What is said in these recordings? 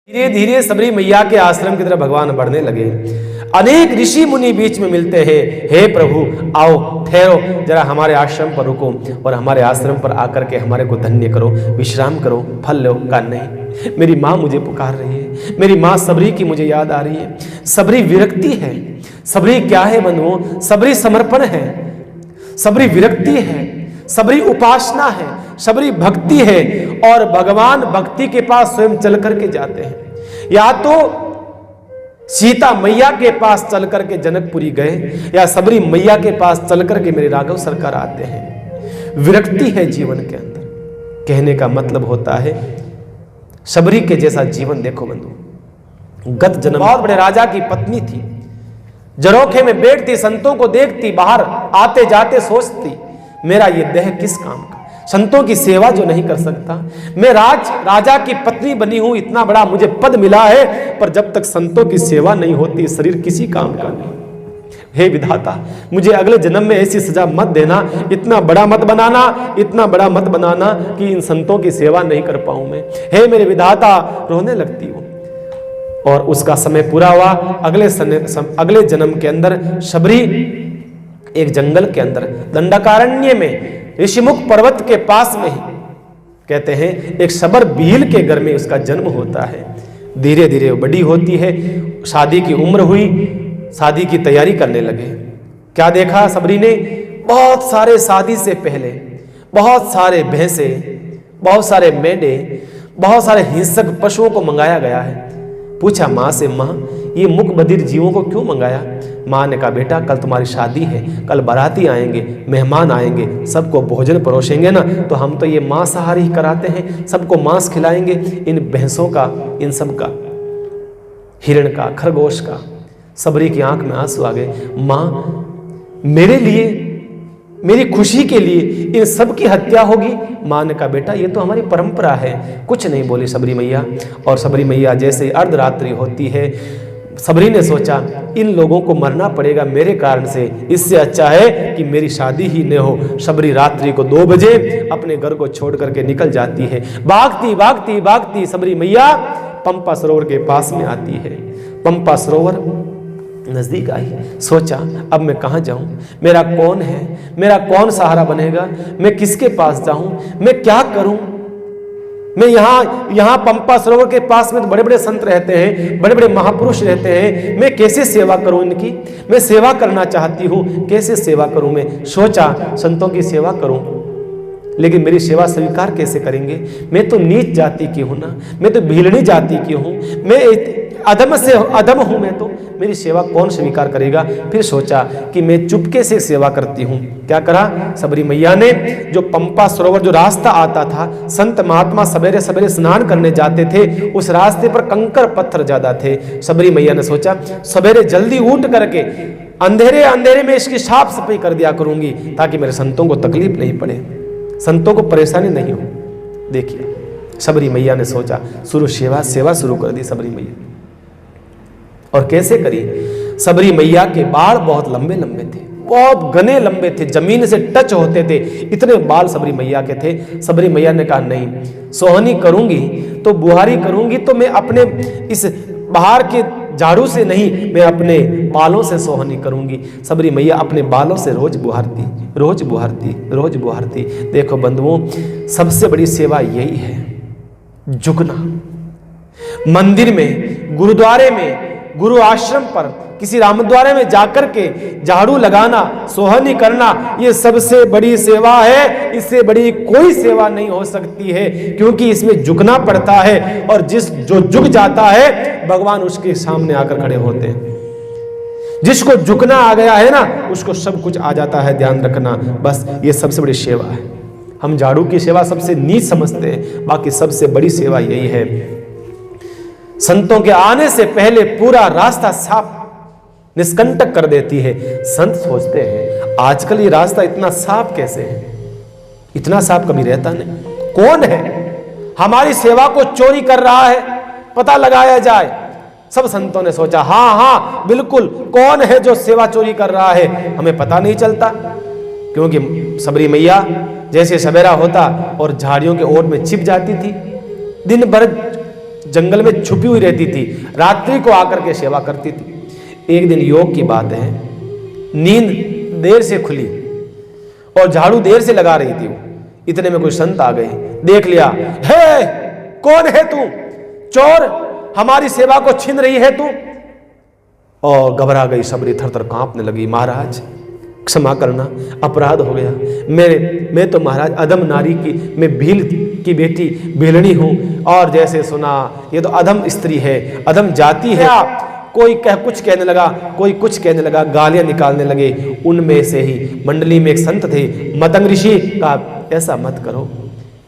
धीरे धीरे सबरी मैया के आश्रम की तरफ भगवान बढ़ने लगे। अनेक ऋषि मुनि बीच में मिलते हैं। हे प्रभु, आओ ठहरो, जरा हमारे आश्रम पर रुको और हमारे आश्रम पर आकर के हमारे को धन्य करो, विश्राम करो, फल लो। का नहीं, मेरी माँ मुझे पुकार रही है, मेरी माँ सबरी की मुझे याद आ रही है। सबरी विरक्ति है। सबरी क्या है बंधुओं? सबरी समर्पण है, सबरी विरक्ति है, सबरी उपासना है, सबरी भक्ति है। और भगवान भक्ति के पास स्वयं चल करके जाते हैं। या तो सीता मैया के पास चल करके जनकपुरी गए, या सबरी मैया के पास चल करके मेरे राघव सरकार आते हैं। विरक्ति है जीवन के अंदर। कहने का मतलब होता है सबरी के जैसा जीवन देखो बंधु। गत जन्म बहुत बड़े राजा की पत्नी थी, जरोखे में बैठती, संतों को देखती, बाहर आते जाते सोचती, मेरा ये देह किस काम का, संतों की सेवा जो नहीं कर सकता। मैं राजा की पत्नी बनी हूं, इतना बड़ा मुझे पद मिला है, पर जब तक संतों की सेवा नहीं होती शरीर किसी काम का नहीं। हे विधाता, मुझे अगले जन्म में ऐसी सजा मत देना, इतना बड़ा मत बनाना, इतना बड़ा मत बनाना कि इन संतों की सेवा नहीं कर पाऊं मैं। हे मेरे विधाता, रोने लगती हूं। और उसका समय पूरा हुआ। अगले जन्म के अंदर सबरी एक जंगल के अंदर दंडकारण्य में ऋषिमुख पर्वत के पास में ही कहते हैं एक शबर भील के घर में उसका जन्म होता है। धीरे धीरे वो बड़ी होती है, शादी की उम्र हुई, शादी की तैयारी करने लगे। क्या देखा सबरी ने? बहुत सारे, शादी से पहले बहुत सारे भैंसे, बहुत सारे मेंढे, बहुत सारे हिंसक पशुओं को मंगाया गया है। पूछा माँ से, माँ ये मुख बधिर जीवों को क्यों मंगाया? माँ ने कहा, बेटा कल तुम्हारी शादी है, कल बाराती आएंगे, मेहमान आएंगे, सबको भोजन परोसेंगे ना, तो हम तो ये मांसाहारी कराते हैं, सबको मांस खिलाएंगे। इन भैंसों का, इन सब का, हिरण का, खरगोश का। सबरी की आंख में आंसू आ गए। माँ मेरे लिए, मेरी खुशी के लिए इन सब की हत्या होगी? माँ ने कहा, बेटा ये तो हमारी परंपरा है। कुछ नहीं बोली सबरी मैया। और सबरी मैया जैसे अर्धरात्रि होती है, सबरी ने सोचा इन लोगों को मरना पड़ेगा मेरे कारण से, इससे अच्छा है कि मेरी शादी ही न हो। सबरी रात्रि को 2 बजे अपने घर को छोड़ करके निकल जाती है। भागती भागती भागती सबरी मैया पंपा सरोवर के पास में आती है। पंपा सरोवर नजदीक आई, सोचा अब मैं कहाँ जाऊं, मेरा कौन है, मेरा कौन सहारा बनेगा, मैं किसके पास जाऊं, मैं क्या करूं। मैं यहाँ पंपा सरोवर के पास में तो बड़े बड़े संत रहते हैं, बड़े बड़े महापुरुष रहते हैं, मैं कैसे सेवा करूं इनकी? मैं सेवा करना चाहती हूं, कैसे सेवा करूं? मैं सोचा संतों की सेवा करूं, लेकिन मेरी सेवा स्वीकार कैसे करेंगे? मैं तो नीच जाति की हूं ना, मैं तो भीलनी जाति की हूं, मैं अधम से अधम हूं, मैं तो, मेरी सेवा कौन स्वीकार करेगा? फिर सोचा कि मैं चुपके से सेवा करती हूं। क्या करा सबरी मैया ने? जो पंपा सरोवर, जो रास्ता आता था, संत महात्मा सवेरे सवेरे स्नान करने जाते थे, उस रास्ते पर कंकर पत्थर ज्यादा थे। सबरी मैया ने सोचा सवेरे जल्दी उठ करके अंधेरे अंधेरे में इसकी साफ सफाई कर दिया करूंगी, ताकि मेरे संतों को तकलीफ नहीं पड़े, संतों को परेशानी नहीं हो। देखिए सबरी मैया ने सोचा, सेवा शुरू कर दी सबरी मैया। और कैसे करी? सबरी मैया के बाल बहुत लंबे लंबे थे, बहुत घने लंबे थे, जमीन से टच होते थे, इतने बाल सबरी मैया के थे। सबरी मैया ने कहा, नहीं, सोहनी करूंगी तो बुहारी करूंगी तो मैं अपने इस बाहर के झाड़ू से नहीं, मैं अपने बालों से सोहनी करूंगी। सबरी मैया अपने बालों से रोज बुहारती, रोज बुहारती, रोज बुहारती। देखो बंधुओं, सबसे बड़ी सेवा यही है, झुकना। मंदिर में, गुरुद्वारे में, गुरु आश्रम पर, किसी रामद्वारे में जाकर के झाड़ू लगाना, सोहनी करना, ये सबसे बड़ी सेवा है। इससे बड़ी कोई सेवा नहीं हो सकती है, क्योंकि इसमें झुकना पड़ता है। और जो झुक जाता है, भगवान उसके सामने आकर खड़े होते हैं। जिसको झुकना आ गया है ना, उसको सब कुछ आ जाता है। ध्यान रखना, बस ये सबसे बड़ी सेवा है। हम झाड़ू की सेवा सबसे नीच समझते हैं, बाकी सबसे बड़ी सेवा यही है। संतों के आने से पहले पूरा रास्ता साफ निष्कंटक कर देती है। संत सोचते हैं आजकल ये रास्ता इतना साफ कैसे है? इतना साफ कभी रहता नहीं। कौन है हमारी सेवा को चोरी कर रहा है? पता लगाया जाए। सब संतों ने सोचा, हाँ बिल्कुल, कौन है जो सेवा चोरी कर रहा है? हमें पता नहीं चलता, क्योंकि सबरी मैया जैसे सवेरा होता और झाड़ियों के ओट में छिप जाती थी, दिन भर जंगल में छुपी हुई रहती थी, रात्रि को आकर के सेवा करती थी। एक दिन योग की बात है, नींद देर से खुली और झाड़ू देर से लगा रही थी वो। इतने में कोई संत आ गए, देख लिया, हे कौन है तू, चोर, हमारी सेवा को छीन रही है तू। और घबरा गई सबरी, थर थर कांपने लगी। महाराज क्षमा करना, अपराध हो गया, मैं तो महाराज अधम नारी की, मैं भील की बेटी भीलनी हूं, और जैसे सुना ये तो अधम स्त्री है, अधम जाति है। कोई कुछ कहने लगा, कोई कुछ कहने लगा, गालियां निकालने लगे। उनमें से ही मंडली में एक संत थे, मतंग ऋषि, का ऐसा मत करो,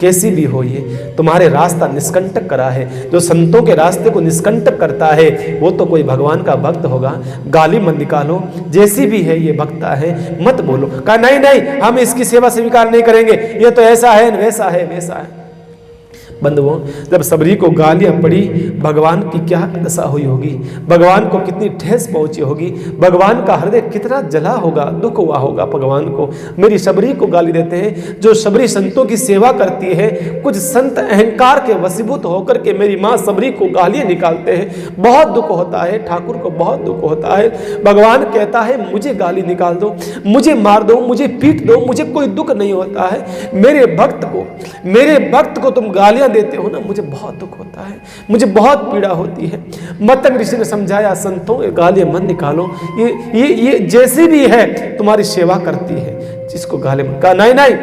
कैसी भी हो ये तुम्हारे रास्ता निष्कंटक करा है। जो संतों के रास्ते को निष्कंटक करता है वो तो कोई भगवान का भक्त होगा, गाली मत निकालो, जैसी भी है ये भक्ता है मत बोलो। कहा नहीं नहीं, हम इसकी सेवा स्वीकार नहीं करेंगे, ये तो ऐसा है वैसा है वैसा है। बंधुओं, जब सबरी को गालियां पड़ी, भगवान की क्या दशा हुई होगी, भगवान को कितनी ठेस पहुंची होगी, भगवान का हृदय कितना जला होगा, दुख हुआ होगा भगवान को। मेरी सबरी को गाली देते हैं। जो सबरी संतों की सेवा करती है, कुछ संत अहंकार के वशीभूत होकर के मेरी माँ सबरी को गालियां निकालते हैं, बहुत दुख होता है, ठाकुर को बहुत दुख होता है। भगवान कहता है मुझे गाली निकाल दो, मुझे मार दो, मुझे पीट दो, मुझे कोई दुख नहीं होता है। मेरे भक्त को तुम गालियां देते हो ना, मुझे बहुत दुख होता है, मुझे बहुत पीड़ा होती है। मतंग ऋषि ने समझाया, संतों गालियां मत निकालो, ये जैसी भी है तुम्हारी सेवा करती है, जिसको गालियां मत। कहा नहीं नहीं,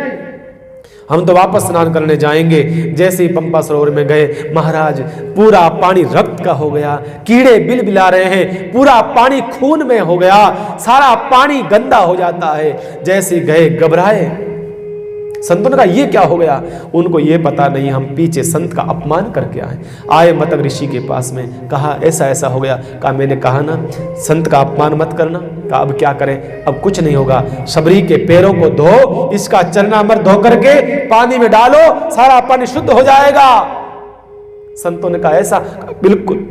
हम तो वापस स्नान करने जाएंगे। जैसे ही पंपा सरोवर में गए, महाराज पूरा पानी रक्त का हो गया, कीड़े बिलबिला रहे हैं, पूरा पानी खून में हो गया, सारा पानी गंदा हो जाता है। जैसे गए घबराए, संतों ने कहा ये क्या हो गया। उनको ये पता नहीं, हम पीछे संत का अपमान करके आए मतंग ऋषि के पास में। कहा ऐसा ऐसा हो गया। कहा मैंने कहा ना संत का अपमान मत करना। कहा अब क्या करें, अब कुछ नहीं होगा, सबरी के पैरों को धो, इसका चरणामृत धो करके पानी में डालो, सारा पानी शुद्ध हो जाएगा। संतों ने कहा ऐसा, बिल्कुल।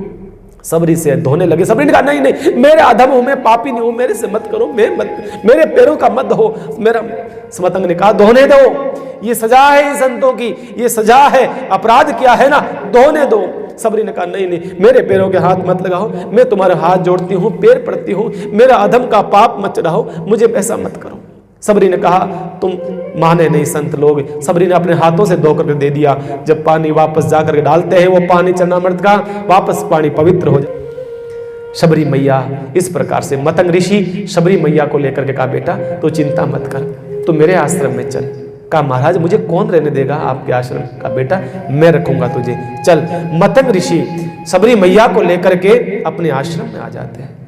सबरी से धोने लगे। सबरी ने कहा नहीं नहीं, मेरे अधम हूं, मैं पापी नहीं हूं, मेरे से मत करो, मेरे पैरों का मत धो। मेरा मतंग ने कहा धोने दो, ये सजा है इन संतों की, ये सजा है, अपराध किया है ना, धोने दो। सबरी ने कहा नहीं नहीं, मेरे पैरों के हाथ मत लगाओ, मैं तुम्हारे हाथ जोड़ती हूं, पैर पड़ती हूं, मेरा अधम का पाप मत चढ़ाओ, मुझे ऐसा मत करो। सबरी ने कहा तुम माने नहीं संत लोग। सबरी ने अपने हाथों से धो करके दे दिया। जब पानी वापस जाकर के डालते हैं, वो पानी चरणामृत का, वापस पानी पवित्र हो जाए। सबरी मैया इस प्रकार से मतंग ऋषि सबरी मैया को लेकर के कहा बेटा तो चिंता मत कर, तो मेरे आश्रम में चल। कहा महाराज मुझे कौन रहने देगा आपके आश्रम। का बेटा मैं रखूंगा तुझे, चल। मतंग ऋषि सबरी मैया को लेकर के अपने आश्रम में आ जाते हैं।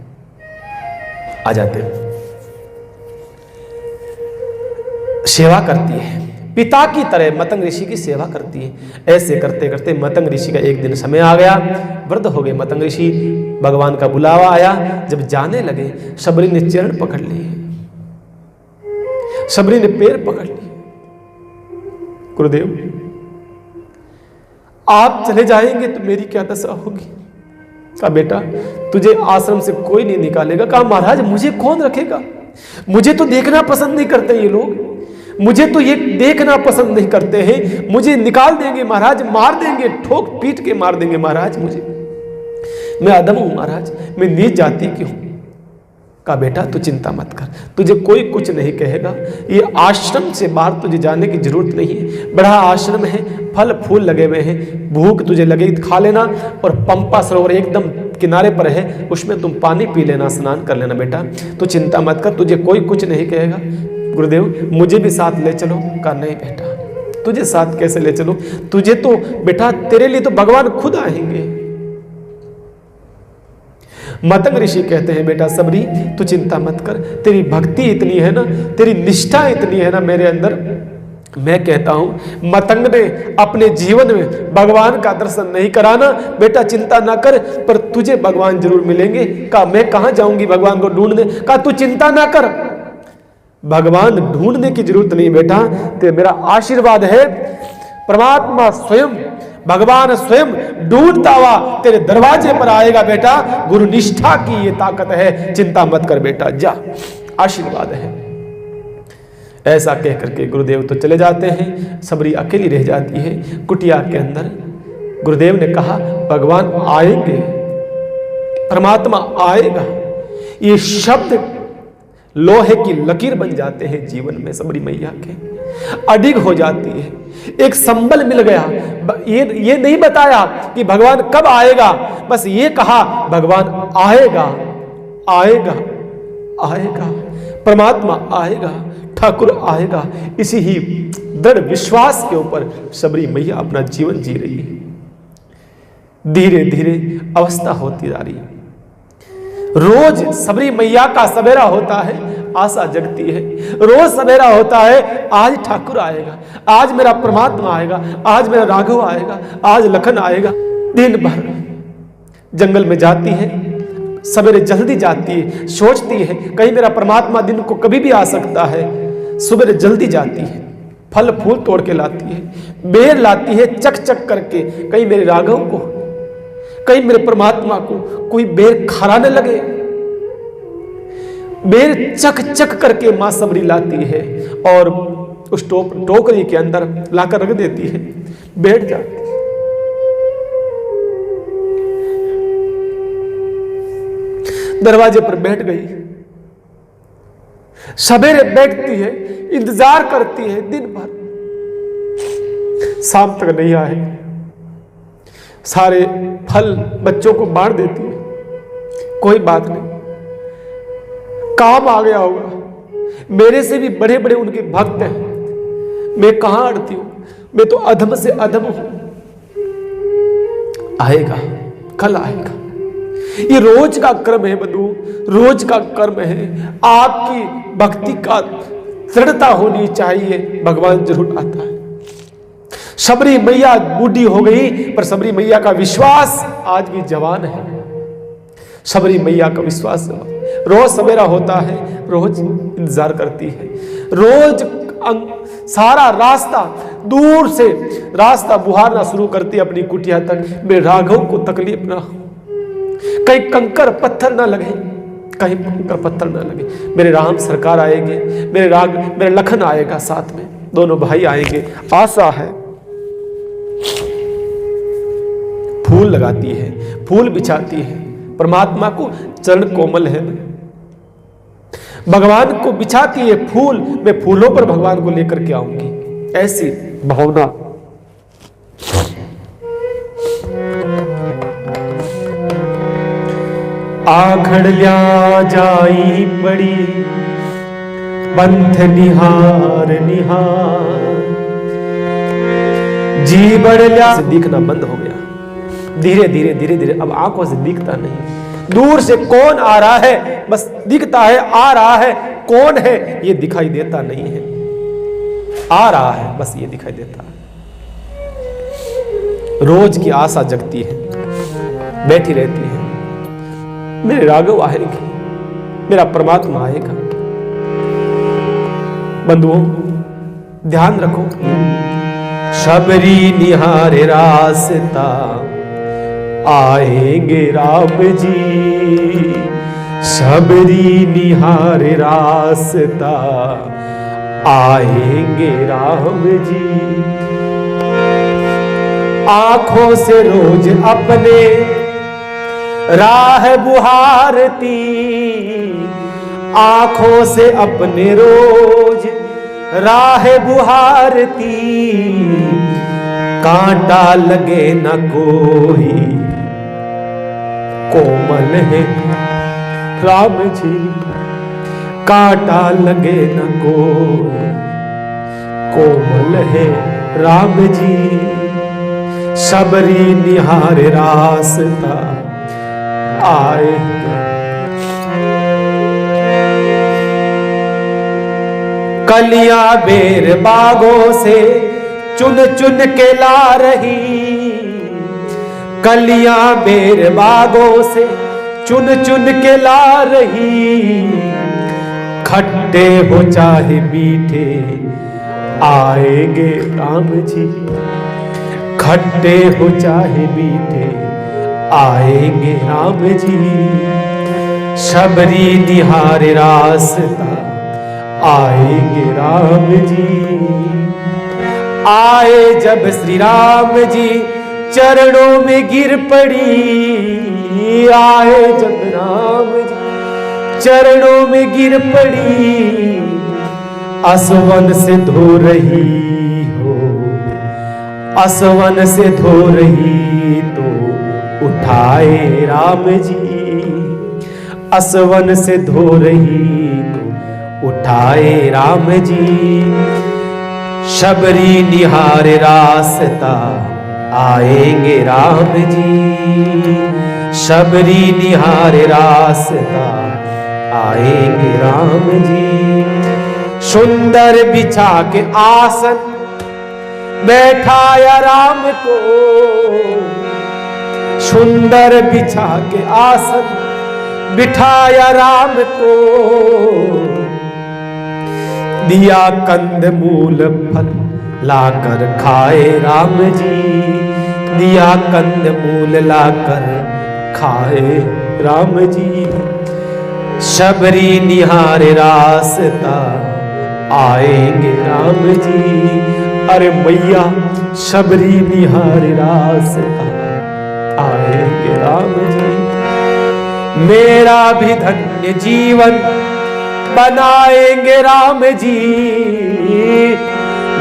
सेवा करती है, पिता की तरह मतंग ऋषि की सेवा करती है। ऐसे करते करते मतंग ऋषि का एक दिन समय आ गया, वृद्ध हो गए मतंग ऋषि। भगवान का बुलावा आया, जब जाने लगे सबरी ने चरण पकड़ लिए, सबरी ने पैर पकड़ लिए। गुरुदेव आप चले जाएंगे तो मेरी क्या दशा होगी। कहा बेटा तुझे आश्रम से कोई नहीं निकालेगा। कहा महाराज मुझे कौन रखेगा, मुझे तो देखना पसंद नहीं करते ये लोग, मुझे तो ये देखना पसंद नहीं करते हैं, मुझे निकाल देंगे महाराज, मार देंगे, ठोक पीट के मार देंगे महाराज मुझे, मैं अधम हूं महाराज, मैं नीच जाति की हूं। कहा बेटा तू चिंता मत कर, तुझे कोई कुछ नहीं कहेगा, ये आश्रम से बाहर तुझे जाने की जरूरत नहीं है, बड़ा आश्रम है, फल फूल लगे हुए हैं, भूख तुझे लगे खा लेना, और पंपा सरोवर एकदम किनारे पर है, उसमें तुम पानी पी लेना, स्नान कर लेना बेटा, तो चिंता मत कर, तुझे कोई कुछ नहीं कहेगा। गुरुदेव मुझे भी साथ ले चलो। कहा नहीं बेटा तुझे साथ कैसे ले चलो, तुझे तो बेटा तेरे लिए तो भगवान खुद आएंगे। मतंग ऋषि कहते हैं बेटा सबरी तू चिंता मत कर, तेरी भक्ति इतनी है ना, तेरी निष्ठा इतनी है ना मेरे अंदर, मैं कहता हूं मतंग ने अपने जीवन में भगवान का दर्शन नहीं कराना, बेटा चिंता ना कर, पर तुझे भगवान जरूर मिलेंगे। कहा मैं कहां जाऊंगी भगवान को ढूंढने। कहा तू चिंता ना कर, भगवान ढूंढने की जरूरत नहीं बेटा, ते मेरा आशीर्वाद है, परमात्मा स्वयं, भगवान स्वयं ढूंढता हुआ तेरे दरवाजे पर आएगा बेटा, गुरु निष्ठा की ये ताकत है, चिंता मत कर बेटा, जा, आशीर्वाद है। ऐसा कह करके गुरुदेव तो चले जाते हैं, सबरी अकेली रह जाती है कुटिया के अंदर। गुरुदेव ने कहा भगवान आएंगे, परमात्मा आएगा। ये शब्द लोहे की लकीर बन जाते हैं जीवन में सबरी मैया के, अडिग हो जाती है। एक संबल मिल गया। ये नहीं बताया कि भगवान कब आएगा, बस ये कहा भगवान आएगा, आएगा, आएगा, परमात्मा आएगा, ठाकुर आएगा। इसी ही दृढ़ विश्वास के ऊपर सबरी मैया अपना जीवन जी रही है। धीरे धीरे अवस्था होती जा रही है। रोज सबरी मैया का सवेरा होता है, आशा जगती है। रोज सवेरा होता है, आज ठाकुर आएगा, आज मेरा परमात्मा आएगा, आज मेरा राघव आएगा, आज लखन आएगा। दिन भर जंगल में जाती है, सवेरे जल्दी जाती है, सोचती है कहीं मेरा परमात्मा दिन को कभी भी आ सकता है। सवेरे जल्दी जाती है, फल फूल तोड़ के लाती है, बेर लाती है चक चक करके, कहीं मेरे राघव को, कहीं मेरे परमात्मा को कोई बेर खरा न लगे। बेर चक चक करके मां सबरी लाती है और उस टोकरी के अंदर लाकर रख देती है, बैठ जाती है। दरवाजे पर बैठ गई, सवेरे बैठती है, इंतजार करती है दिन भर, शाम तक नहीं आए। सारे फल बच्चों को बांट देती है, कोई बात नहीं, काम आ गया होगा। मेरे से भी बड़े बड़े उनके भक्त हैं, मैं कहां अड़ती हूं, मैं तो अधम से अधम हूं। आएगा, कल आएगा। ये रोज का कर्म है बंधु, रोज का कर्म है। आपकी भक्ति का दृढ़ता होनी चाहिए, भगवान जरूर आता है। सबरी मैया बूढ़ी हो गई, पर सबरी मैया का विश्वास आज भी जवान है। सबरी मैया का विश्वास रोज सवेरा होता है, रोज इंतजार करती है, रोज सारा रास्ता दूर से रास्ता बुहारना शुरू करती है अपनी कुटिया तक। मेरे राघव को तकलीफ ना हो, कहीं कंकर पत्थर ना लगे, कहीं कंकर पत्थर ना लगे। मेरे राम सरकार आएंगे, मेरे लखन आएगा, साथ में दोनों भाई आएंगे, आशा है। फूल लगाती है, फूल बिछाती है, परमात्मा को चरण कोमल है, भगवान को बिछाती है फूल, मैं फूलों पर भगवान को लेकर के आऊंगी, ऐसी भावना। आखड़ लिया जाई पड़ी पंथ निहार निहार, जी बढ़ लिया से दिखना बंद हो गया। धीरे धीरे धीरे धीरे अब आंखों से दिखता नहीं, दूर से कौन आ रहा है बस दिखता है, आ रहा है, कौन है ये दिखाई देता नहीं है, आ रहा है बस ये दिखाई देता है। रोज की आशा जगती है, बैठी रहती है, मेरे राघव आएंगे, मेरा परमात्मा आएगा। बंधुओं ध्यान रखो, सबरी निहारे रास्ता आएंगे राम जी, सबरी निहारे रास्ता आएंगे राम जी। आंखों से रोज अपने राह बुहारती, आंखों से अपने रोज राह बुहारती, कांटा लगे न कोई कोमल है राम जी, कांटा लगे न कोई कोमल है राम जी। सबरी निहारे रास्ता आए, कलियां बेर बागों से चुन चुन के ला रही, कलियां बेर बागों से चुन चुन के ला रही, खट्टे हो चाहे मीठे आएंगे राम जी, खट्टे हो चाहे मीठे आएंगे राम जी। सबरी निहारे रास्ता आएंगे राम जी। आए जब श्री राम जी चरणों में गिर पड़ी आए जब राम जी, चरणों में गिर पड़ी असवन से धो रही हो, असवन से धो रही तो उठाए राम जी, असवन से धो रही तो उठाए राम जी। शबरी निहार रास्ता आएंगे राम जी, शबरी निहार रास्ता आएंगे राम जी। सुंदर बिछा के आसन बैठाया राम को, सुंदर बिछा के आसन बिठाया राम को। दिया कंद मूल फल लाकर खाए राम जी, दिया कंद मूल लाकर खाए राम जी। शबरी निहार रास्ता आएंगे राम जी, अरे मैया शबरी निहार रास्ता आएंगे राम जी। मेरा भी धन्य जीवन बनाएंगे राम जी,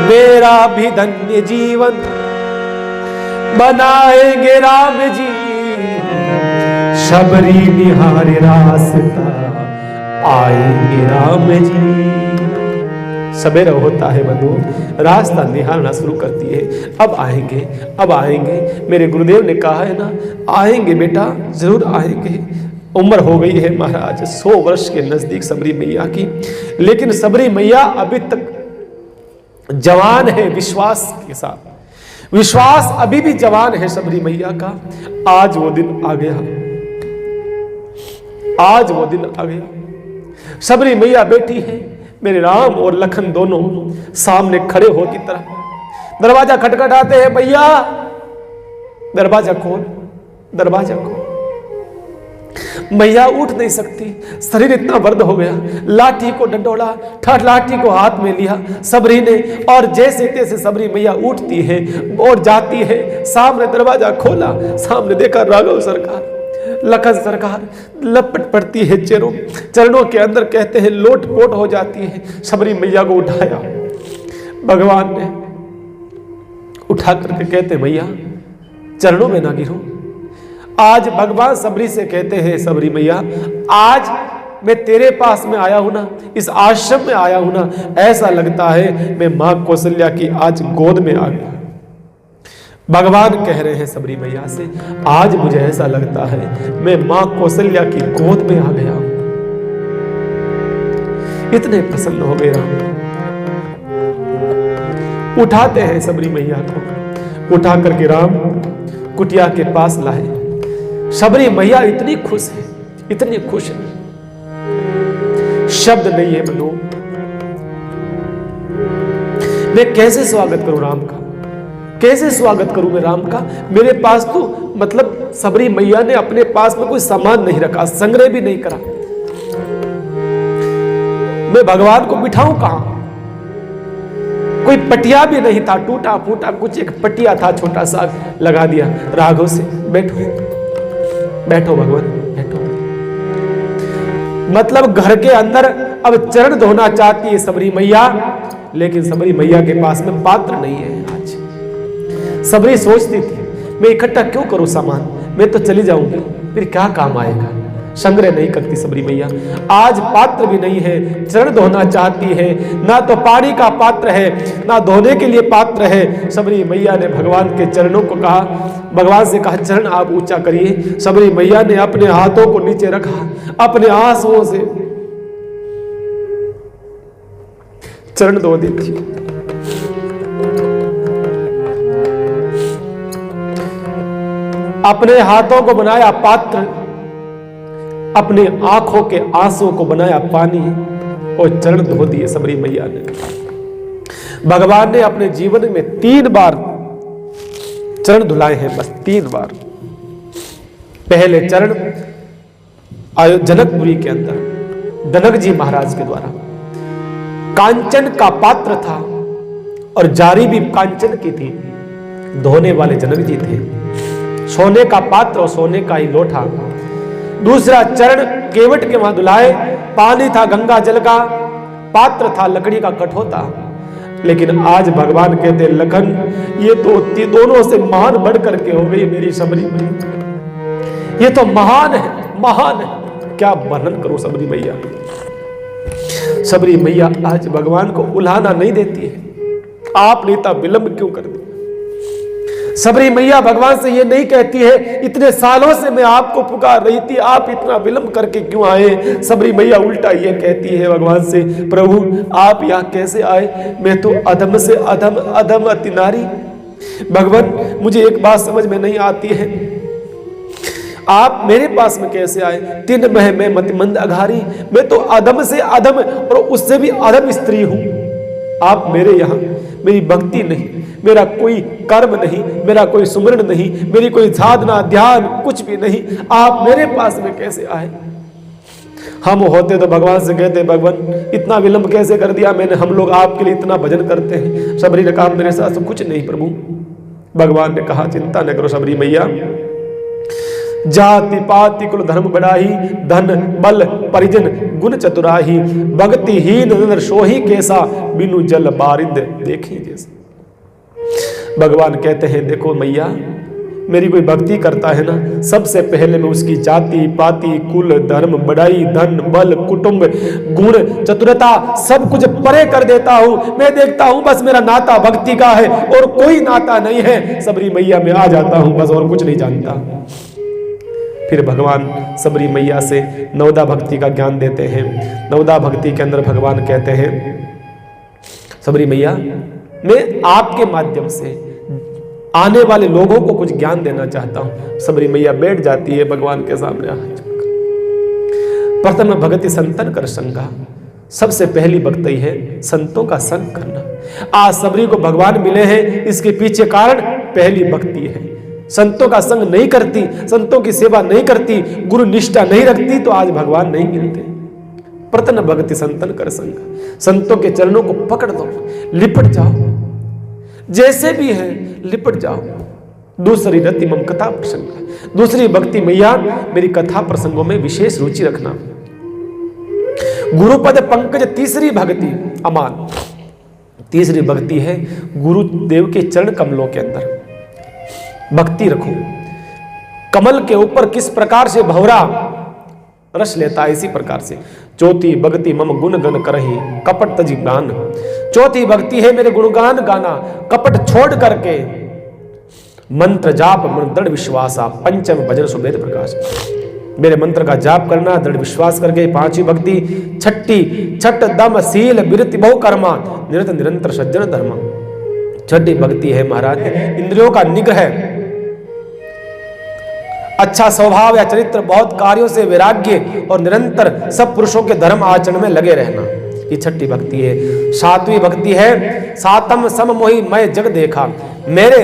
मेरा भी धन्य जीवन बनाएंगे राम जी। शबरी निहार रास्ता आएंगे राम जी। सवेरा होता है बंधु, रास्ता निहारना शुरू करती है, अब आएंगे अब आएंगे। मेरे गुरुदेव ने कहा है ना, आएंगे बेटा जरूर आएंगे। उम्र हो गई है महाराज 100 वर्ष के नजदीक सबरी मैया की, लेकिन सबरी मैया अभी तक जवान है विश्वास के साथ, विश्वास अभी भी जवान है सबरी मैया का। आज वो दिन आ गया, आज वो दिन आ गया। सबरी मैया बैठी है, मेरे राम और लखन दोनों सामने खड़े हो की तरह। दरवाजा खटखटाते हैं, मैया दरवाजा खोल, दरवाजा खोल। मैया उठ नहीं सकती, शरीर इतना दर्द हो गया। लाठी को डंडोला, लाठी को हाथ में लिया सबरी ने, और जैसे तैसे सबरी मैया उठती है और जाती है। सामने दरवाजा खोला, सामने देखा राघव सरकार, लखन सरकार लपट पड़ती है चरणों के अंदर, कहते हैं लोट पोट हो जाती है। सबरी मैया को उठाया भगवान ने, उठा करके कहते मैया चरणों में ना गिरो। आज भगवान सबरी से कहते हैं, सबरी मैया आज मैं तेरे पास में आया हूं ना, इस आश्रम में आया हूं ना, ऐसा लगता है मैं मां कौशल्या की आज गोद में आ गया। भगवान कह रहे हैं सबरी मैया से, आज मुझे ऐसा लगता है मैं मां कौशल्या की गोद में आ गया। इतने प्रसन्न हो गए राम। उठाते हैं सबरी मैया को, उठा करके राम कुटिया के पास लाए। सबरी मैया इतनी खुश है, इतनी खुश है, शब्द नहीं है बनो। मैं कैसे स्वागत करूं राम का, कैसे स्वागत करूं मैं राम का। मेरे पास तो मतलब सबरी मैया ने अपने पास में कोई सामान नहीं रखा, संग्रह भी नहीं करा। मैं भगवान को बिठाऊं कहां, कोई पटिया भी नहीं था, टूटा फूटा कुछ एक पटिया था, छोटा सा लगा दिया। राघव से बैठो बैठो भगवान बैठो। मतलब घर के अंदर अब चरण धोना चाहती है सबरी मैया, लेकिन सबरी मैया के पास में पात्र नहीं है। आज सबरी सोचती थी मैं इकट्ठा क्यों करूं सामान, मैं तो चली जाऊंगी, फिर क्या काम आएगा। संग्रह नहीं करती सबरी मैया। आज पात्र भी नहीं है, चरण धोना चाहती है, ना तो पानी का पात्र है ना धोने के लिए पात्र है। सबरी मैया ने भगवान के चरणों को कहा, भगवान से कहा चरण आप ऊंचा करिए। सबरी मैया ने अपने हाथों को नीचे रखा, अपने आंसुओं से चरण धो देती। अपने हाथों को बनाया पात्र, अपने आंखों के आंसुओं को बनाया पानी और चरण धो दिए सबरी मैया ने। भगवान ने अपने जीवन में 3 बार चरण धुलाए हैं, बस 3 बार। पहले चरण जनकपुरी के अंदर जनक जी महाराज के द्वारा, कांचन का पात्र था और जारी भी कांचन की थी। धोने वाले जनक जी थे, सोने का पात्र और सोने का ही लोटा, दूसरा चरण केवट के वहां धुलाए, पानी था गंगा जल का, पात्र था लकड़ी का कठोता। लेकिन आज भगवान कहते लखन ये तो दोनों से महान बढ़ करके हो गई मेरी सबरी मैया, ये तो महान है, महान है, क्या वर्णन करूं सबरी मैया। सबरी मैया आज भगवान को उल्हाना नहीं देती है, आपने इतना विलंब क्यों कर दिया। सबरी मैया भगवान से ये नहीं कहती है इतने सालों से मैं आपको पुकार रही थी, आप इतना विलंब करके क्यों आए। सबरी मैया उल्टा ये कहती है भगवान से, प्रभु आप यहाँ कैसे आए, मैं तो अधम से अधम, अधम अति नारी। भगवान मुझे एक बात समझ में नहीं आती है, आप मेरे पास में कैसे आए। तीन मह में मतिमंद अघारी, मैं तो अधम से अधम और उससे भी अधम स्त्री हूं। आप मेरे यहाँ, मेरी भक्ति नहीं, मेरा कोई कर्म नहीं, मेरा कोई सुमरण नहीं, मेरी कोई साधना ध्यान कुछ भी नहीं, आप मेरे पास में कैसे आए। हम होते तो भगवान से कहते भगवान इतना विलंब कैसे कर दिया मैंने, हम लोग आपके लिए इतना भजन करते हैं। सबरी ने कहा मेरे साथ कुछ नहीं प्रभु। भगवान ने कहा चिंता न करो सबरी मैया, जाति पाति कुल धर्म बढ़ाही, धन बल परिजन गुण चतुराही, भक्तिहीन नर सोही कैसा, बिनु जल बारिंद देखी जैसा। भगवान कहते हैं देखो मैया, मेरी कोई भक्ति करता है ना, सबसे पहले मैं उसकी जाति पाति कुल धर्म बढ़ाई धन बल कुटुंब गुण चतुरता सब कुछ परे कर देता हूं। मैं देखता हूं बस मेरा नाता भक्ति का है और कोई नाता नहीं है। सबरी मैया में आ जाता हूं बस, और कुछ नहीं जानता। फिर भगवान सबरी मैया से नवदा भक्ति का ज्ञान देते हैं। नवदा भक्ति के अंदर भगवान कहते हैं सबरी मैया मैं आपके माध्यम से आने वाले लोगों को कुछ ज्ञान देना चाहता हूं। सबरी मैया बैठ जाती है भगवान के सामने। प्रथम भगति संतन कर संगा, सबसे पहली भक्ति है संतों का संग करना। आज सबरी को भगवान मिले हैं, इसके पीछे कारण पहली भक्ति है। संतों का संग नहीं करती, संतों की सेवा नहीं करती, गुरु निष्ठा नहीं रखती तो आज भगवान नहीं मिलते। प्रथम भक्ति संतन कर संग, संतों के चरणों को पकड़ दो, लिपट जाओ, जैसे भी है लिपट जाओ। दूसरी रति मम कथा प्रसंग, दूसरी भक्ति मैया मेरी कथा प्रसंगों में विशेष रुचि रखना। गुरुपद पंकज तीसरी भक्ति अमान, तीसरी भक्ति है गुरुदेव के चरण कमलों के अंदर भक्ति रखो। कमल के ऊपर किस प्रकार से भंवरा रस लेता है, इसी प्रकार से चौथी भक्ति मम गुण गण करही कपट तजी गान। चौथी भक्ति है मेरे गुणगान गाना, कपट छोड़ करके मंत्र जाप मन दृढ़ विश्वासा, पंचम भजन सुवेद प्रकाश। मेरे मंत्र का जाप करना दृढ़ विश्वास करके। पांचवी भक्ति छठी छठ दम शील विरति बहु कर्मा, निरत निरंतर सज्जन धर्मा। छठी भक्ति है महाराज इंद्रियों का निग्रह, अच्छा स्वभाव या चरित्र, बहुत कार्यों से वैराग्य और निरंतर सब पुरुषों के धर्म आचरण में लगे रहना, ये छठी भक्ति है। सातवीं भक्ति है सातम सम मोहि मैं जग देखा, मेरे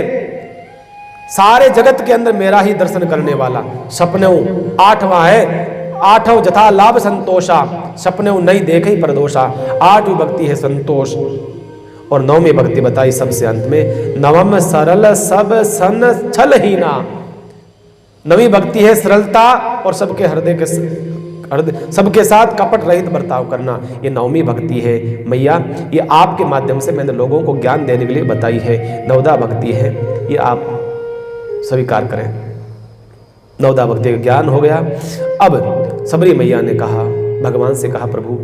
सारे जगत के अंदर मेरा ही दर्शन करने वाला। सपने आठवां है आठव जथा लाभ संतोषा, सपने नहीं देखे ही प्रदोषा। आठवीं भक्ति है संतोष। और नौवीं भक्ति बताई सबसे अंत में, नवम सरल सब सन छल हीना। नवी भक्ति है सरलता और सबके सबके साथ कपट रहित बर्ताव करना, ये नवमी भक्ति है। मैया ये आपके माध्यम से मैंने लोगों को ज्ञान देने के लिए बताई है। नवदा भक्ति है, ये आप स्वीकार करें। नवदा भक्ति का ज्ञान हो गया। अब सबरी मैया ने कहा, भगवान से कहा प्रभु,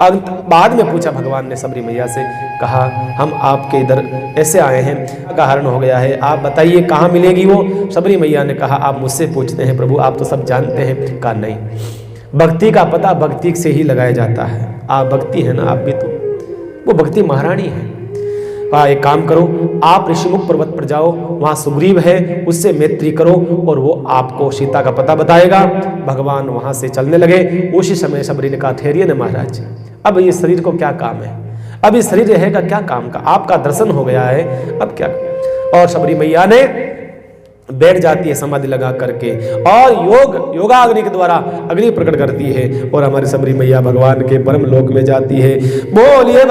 बाद में पूछा भगवान ने सबरी मैया से, कहा हम आपके इधर ऐसे आए हैं, का हरण हो गया है, आप बताइए कहाँ मिलेगी वो। सबरी मैया ने कहा आप मुझसे पूछते हैं प्रभु, आप तो सब जानते हैं। कहा नहीं, भक्ति का पता भक्ति से ही लगाया जाता है। आप भक्ति है ना, आप भी तो वो भक्ति महारानी है। एक काम करो, आप ऋषिमुख पर्वत पर जाओ, वहां सुग्रीव है, उससे मैत्री करो और वो आपको सीता का पता बताएगा। भगवान वहां से चलने लगे। उसी समय सबरी ने कहा ठहरिए न महाराज, अब ये शरीर को क्या काम है, अब ये शरीर रहेगा क्या काम का, आपका दर्शन हो गया है, अब क्या। और सबरी मैया ने बैठ जाती है समाधि लगा करके और योगाग्नि के द्वारा अग्नि प्रकट करती है और हमारी सबरी मैया भगवान के परम लोक में जाती है। बोलिए